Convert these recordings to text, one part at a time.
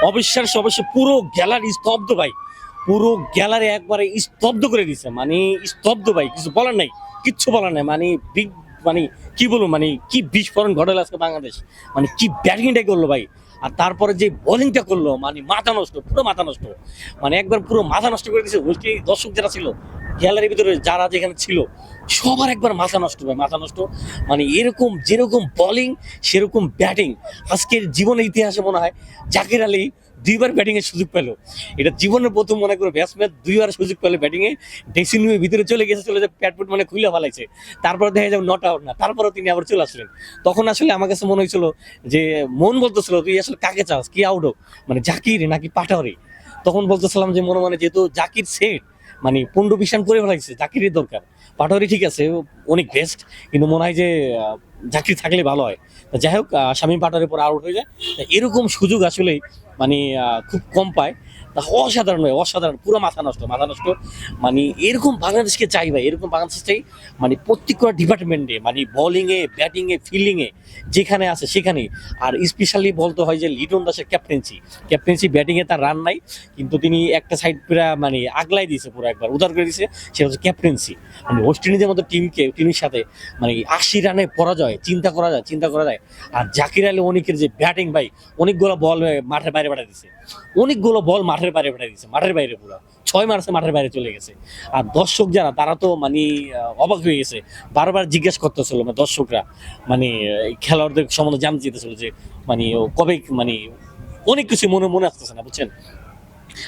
অবিশ্বাস্য অবশ্যই, পুরো গ্যালারি স্তব্ধ ভাই, পুরো গ্যালারি একবারে স্তব্ধ করে দিছে, মানে স্তব্ধ ভাই, কিছু বলার নাই, কিচ্ছু বলার নাই, মানে বিগ, মানে কি বলবো, মানে কি বিস্ফোরণ ঘটালো আজকে বাংলাদেশ, মানে কি ব্যাটিংটা করলো ভাই, আর তারপরে যে বোলিংটা করলো, মানে মাথা নষ্ট, পুরো মাথা নষ্ট, মানে একবার পুরো মাথা নষ্ট করে দিয়েছে। ওই দর্শক যারা ছিল গ্যালারির ভিতরে, যারা যেখানে ছিল, সবার একবার মাথা নষ্ট ভাই, মাথা নষ্ট, মানে এরকম যেরকম বোলিং সেরকম ব্যাটিং আজকের জীবনের ইতিহাসে মনে হয় জাকির আলী দুইবার ব্যাটিং এর সুযোগ পেল। এটা জীবনের প্রথম মনে করো ব্যাটসম্যান দুইবার সুযোগ পেলো ব্যাটিং এ, ড্রেসিং রুমের ভিতরে চলে গেছে, চলে যায় প্যাট মানে খুলে ফেলাইছে, তারপর দেখা যাবে নট আউট না, তারপরও তিনি আবার চলে আসলেন। তখন আসলে আমার কাছে মনে হয়েছিল যে, মন বলতেছিল তুই আসলে কাকে চাস, কি আউট হোক, মানে জাকির নাকি পাঠারি। তখন বলতেছিলাম যে মনে মনে, যেহেতু জাকির সেট, মানে 15-20 রান করে ফেলাইছে, জাকিরই দরকার। পাটোয়ারি ঠিক আছে, অনেক বেস্ট, কিন্তু মনে হয় যে জাকির থাকলে ভালো হয়। যাই হোক, শামীম পাটোয়ারির পর আউট হয়ে যায়। এরকম সুযোগ আসলে মানে খুব কম পায়। তা অসাধারণ হয়, অসাধারণ, পুরো মাথা নষ্ট, মাথা নষ্ট। মানে এরকম বাংলাদেশকে চাই ভাই, এরকম বাংলাদেশ চাই, মানে প্রত্যেকটা ডিপার্টমেন্টে, মানে বোলিংয়ে, ব্যাটিংয়ে, ফিল্ডিংয়ে, যেখানে আছে সেখানেই। আর স্পেশালি বলতে হয় যে লিটন দাসের ক্যাপ্টেন্সি ব্যাটিংয়ে তার রান নাই, কিন্তু তিনি একটা সাইড পুরা মানে আগলাই দিয়েছে, পুরো একবার উদার করে দিয়েছে, সেটা হচ্ছে ক্যাপ্টেন্সি। মানে ওয়েস্ট ইন্ডিজের মতো টিমের সাথে মানে 80 রানে পরাজয় চিন্তা করা যায়। আর জাকির আলী অনিকের যে ব্যাটিং ভাই, অনেকগুলো বল মাঠের বাইরে পাঠিয়ে দিছে, অনেকগুলো বল মাঠের বাইরে পাঠিয়ে দিছে, মাঠের বাইরে পুরো 6 মার্চে মাঠের বাইরে চলে গেছে। আর দর্শক যারা, তারা তো মানে অবাক হয়ে গেছে, বারবার জিজ্ঞেস করতেছিল মানে দর্শকরা, মানে খেলোয়াড়দের সম্বন্ধে জানতে চেয়েছিল যে মানে কবে, মানে অনেক কিছু মনে আসতেছে না, বুঝছেন।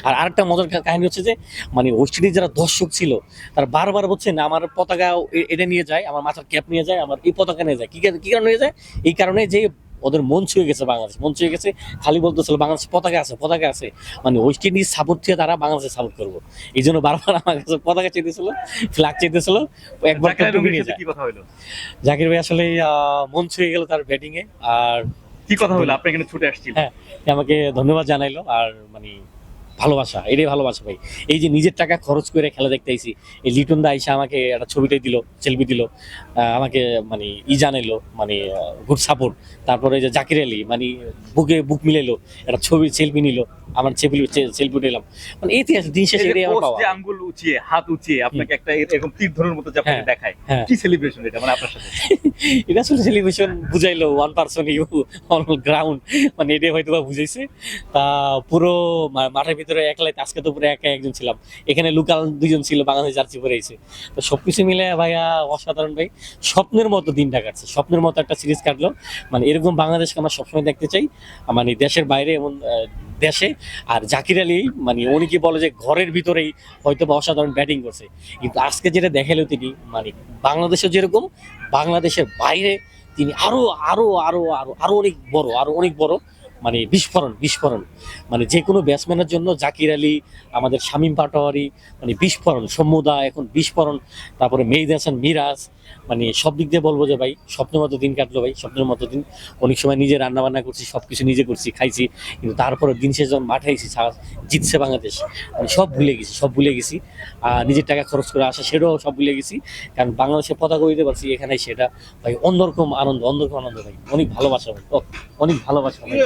আর আরেকটা মজার কাহিনী হচ্ছে যে, মানে ওয়েস্ট ইন্ডিজ যারা দর্শক ছিল, তারা বারবার বলছেন আমার পতাকা এটা নিয়ে যায়, আমার মাথার ক্যাপ নিয়ে যায়, আমার এই পতাকা নিয়ে যায়। কি কারণে নিয়ে যায়? এই কারণে যে ওদের মন ছুঁয়ে গেছে, বাংলাদেশ মন ছুঁয়ে গেছে, খালি বলতেছিল বাংলাদেশ পতাকা আছে, মানে ওয়েস্ট ইন্ডিজ সাপোর্ট দিয়ে তারা বাংলাদেশে সাপোর্ট করবো, এই জন্য বারবার আমার কাছে পতাকা চাইতেছিল, ফ্ল্যাগ চাইতেছিল। একবার কি কথা হলো? জাকির ভাই আসলে মন ছুঁয়ে গেল তার ব্যাটিং এ। আর কি কথা হলো, আপনি এখানে ছুটে আসছিলেন? হ্যাঁ, আমাকে ধন্যবাদ জানাইলো, আর মানে ভালোবাসা, এটাই ভালোবাসা ভাই। এই যে নিজের টাকা খরচ করে খেলা দেখতে আইছি, এই লিটন দা আইসা আমাকে একটা ছবিটাই দিল, সেলফি দিল, আমাকে মানে জানাইলো, মানে গুড সাপোর্ট। তারপরে যে জাকির আলী মানে বুক মিলাইলো, একটা ছবি সেলফি নিল, আমার সেলফি নিলাম, মানে ইতিহাস দিন শেষে এটাই আমার পাওয়া। আঙ্গুল উঁচিয়ে, হাত উঁচিয়ে আপনাকে একটা এরকম তীর ধনুর মতো যে আপনাকে দেখায়, কি সেলিব্রেশন এটা মানে আপনার সাথে? এটা আসলে সেলিব্রেশন বুঝাইলো, one person you on ground, মানে এটাই হয়তো বা বুঝাইছে। তা পুরো মাঠের ভিতরে একলাই, আজকে তো পুরো একা একজন ছিলাম, এখানে লোকাল 2জন ছিল, বাংলাদেশ জার্সি পরে এসে। তো সবকিছু মিলে ভাইয়া অসাধারণ ভাই, স্বপ্নের মতো দিনটা কাটছে, স্বপ্নের মতো একটা সিরিজ কাটলো। মানে এরকম বাংলাদেশকে আমরা সবসময় দেখতে চাই, মানে দেশের বাইরে এমন দেশে। আর জাকির আলী মানে অনেকে বলে যে ঘরের ভিতরেই হয়তো বা অসাধারণ ব্যাটিং করছে, কিন্তু আজকে যেটা দেখালো তিনি, মানে বাংলাদেশে যেরকম, বাংলাদেশের বাইরে তিনি আরো আরো আরো আরো আরো অনেক বড়, মানে বিস্ফোরণ, মানে যে কোনো ব্যাটসম্যানের জন্য জাকির আলী, আমাদের শামীম পাটোয়ারি, মানে বিস্ফোরণ, সৌম্যদা এখন বিস্ফোরণ, তারপরে মেহেদী হাসান মিরাজ, মানে সব দিক দিয়ে বলবো যে ভাই স্বপ্নের মতো দিন কাটলো ভাই, স্বপ্নের মতো দিন। অনেক সময় নিজে রান্না বান্না করছি, সবকিছু নিজে করছি, খাইছি, কিন্তু তারপরে দিন শেষে যখন মাঠে আইছি, জিতছে বাংলাদেশ, মানে সব ভুলে গেছি। নিজের টাকা খরচ করে আসা, সেটাও সব ভুলে গেছি, কারণ বাংলাদেশের পতাকা উড়িতে পারছি এখানে, সেটা ভাই অন্যরকম আনন্দ ভাই, অনেক ভালোবাসা ভাই, অনেক ভালোবাসা ভাই।